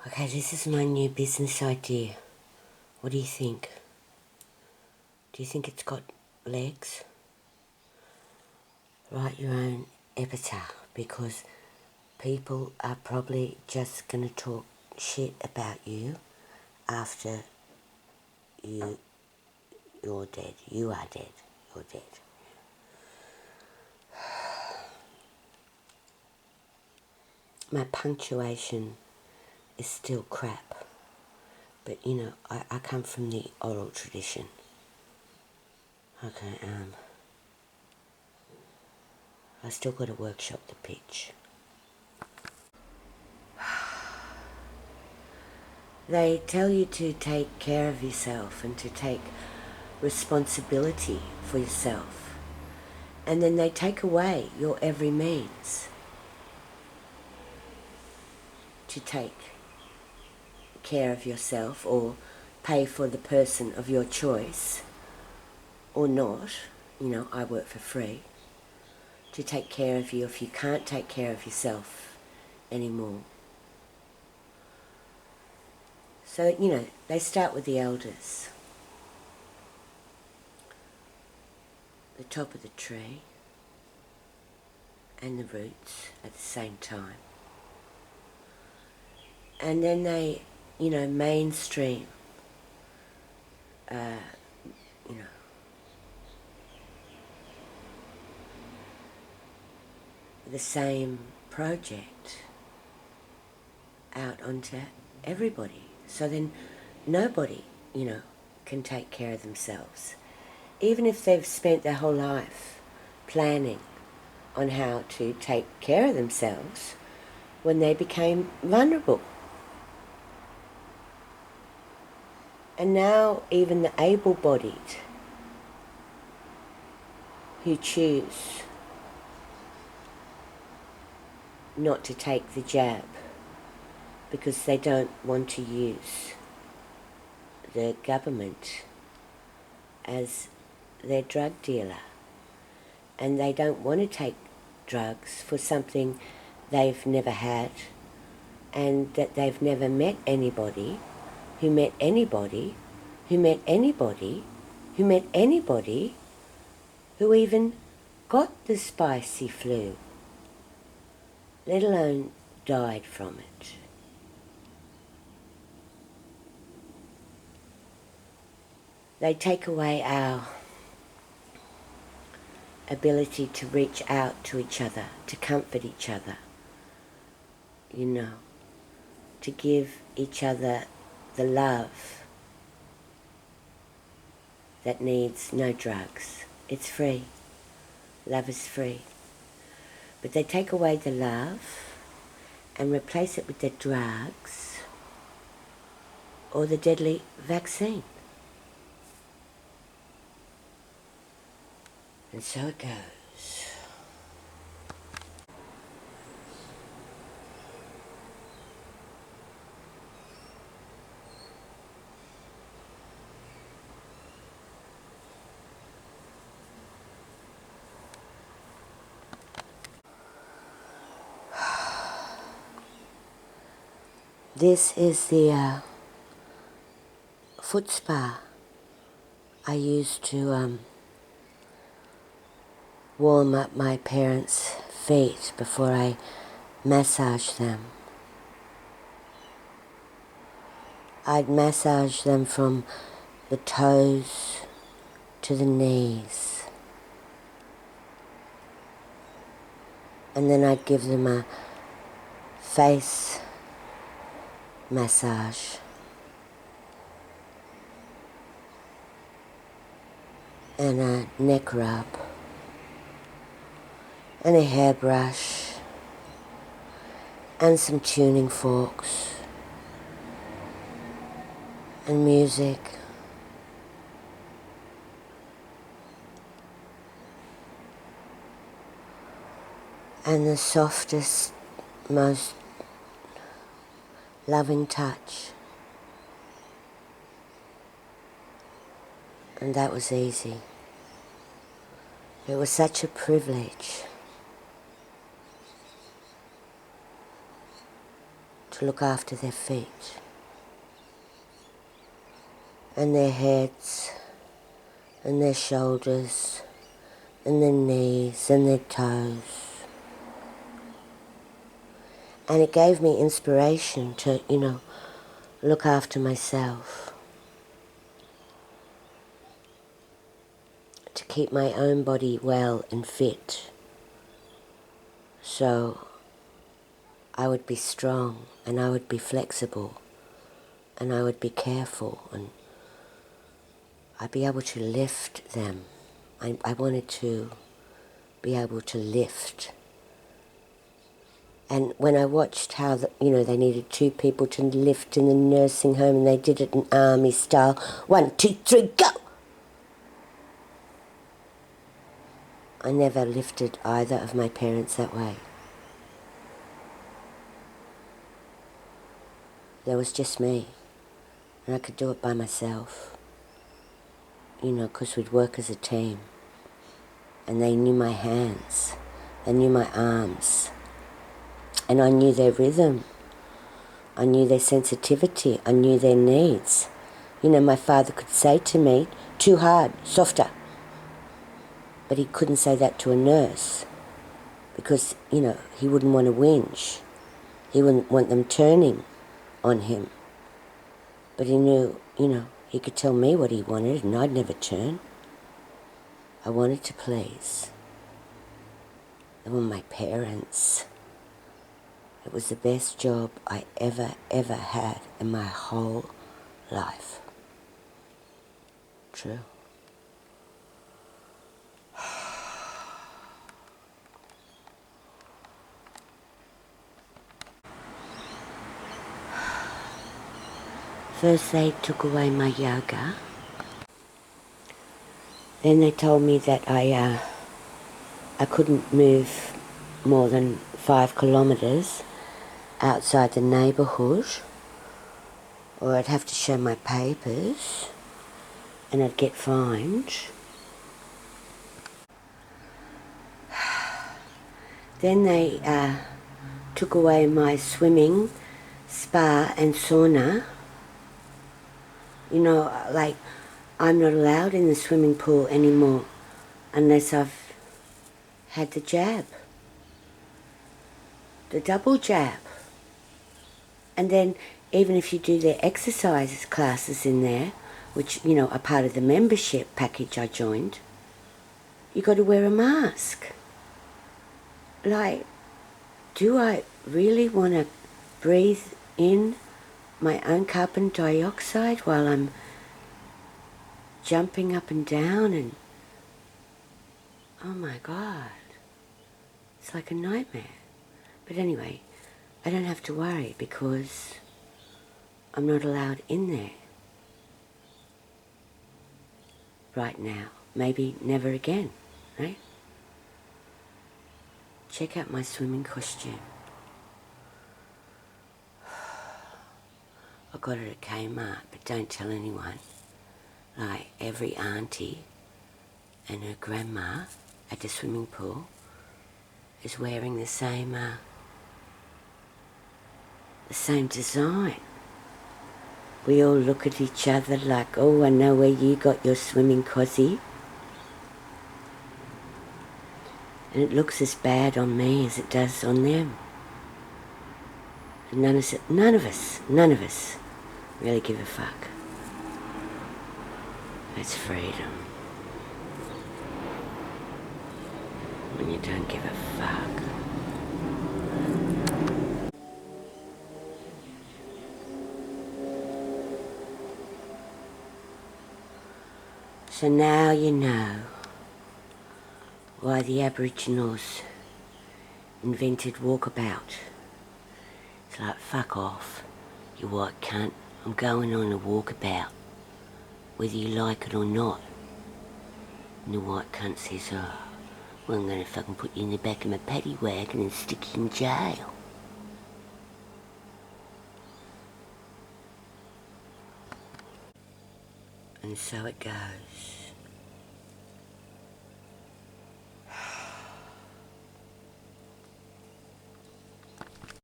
Okay, this is my new business idea. What do you think? Do you think it's got legs? Write your own epitaph, because people are probably just going to talk shit about you after you're dead. You are dead. You're dead. My punctuation is still crap, but you know, I come from the oral tradition. Okay, I still got to workshop the pitch. They tell you to take care of yourself and to take responsibility for yourself, and then they take away your every means to take care of yourself or pay for the person of your choice or not. You know, I work for free to take care of you if you can't take care of yourself anymore. So, you know, they start with the elders, the top of the tree and the roots at the same time. And then they, you know, mainstream, you know, the same project out onto everybody. So then nobody, you know, can take care of themselves. Even if they've spent their whole life planning on how to take care of themselves, when they became vulnerable. And now even the able-bodied who choose not to take the jab because they don't want to use the government as their drug dealer, and they don't want to take drugs for something they've never had and that they've never met anybody who met anybody who met anybody who met anybody who even got the spicy flu, let alone died from it. They take away our ability to reach out to each other, to comfort each other, you know, to give each other the love that needs no drugs. It's free. Love is free. But they take away the love and replace it with the drugs or the deadly vaccine. And so it goes. This is the foot spa I used to warm up my parents' feet before I massage them. I'd massage them from the toes to the knees, and then I'd give them a face massage and a neck rub and a hairbrush and some tuning forks and music. And the softest, most loving touch. And that was easy. It was such a privilege to look after their feet and their heads and their shoulders and their knees and their toes. And it gave me inspiration to, look after myself, to keep my own body well and fit, so I would be strong and I would be flexible and I would be careful and I'd be able to lift them. I wanted to be able to lift. And when I watched how, they needed 2 people to lift in the nursing home and they did it in army style, 1, 2, 3, go! I never lifted either of my parents that way. There was just me, and I could do it by myself, because we'd work as a team. And they knew my hands, they knew my arms, and I knew their rhythm, I knew their sensitivity, I knew their needs. My father could say to me, too hard, softer. But he couldn't say that to a nurse because, he wouldn't want to whinge. He wouldn't want them turning on him. But he knew, he could tell me what he wanted and I'd never turn. I wanted to please. They were my parents. It was the best job I ever had in my whole life. True. First they took away my yoga. Then they told me that I couldn't move more than 5 kilometres outside the neighbourhood or I'd have to show my papers and I'd get fined. Then they took away my swimming, spa and sauna. I'm not allowed in the swimming pool anymore unless I've had the jab, the double jab. And then even if you do their exercises classes in there, which, are part of the membership package I joined, you got to wear a mask. Do I really want to breathe in my own carbon dioxide while I'm jumping up and down and oh my God, it's like a nightmare. But anyway, I don't have to worry because I'm not allowed in there right now. Maybe never again, right? Check out my swimming costume. I got it at Kmart, but don't tell anyone. Every auntie and her grandma at the swimming pool is wearing the same design. We all look at each other like, oh, I know where you got your swimming cozy. And it looks as bad on me as it does on them. And none of us really give a fuck. That's freedom. When you don't give a fuck. So now you know why the Aboriginals invented walkabout. It's like, fuck off, you white cunt. I'm going on a walkabout, whether you like it or not. And the white cunt says, oh, well, I'm going to fucking put you in the back of my paddy wagon and stick you in jail. And so it goes.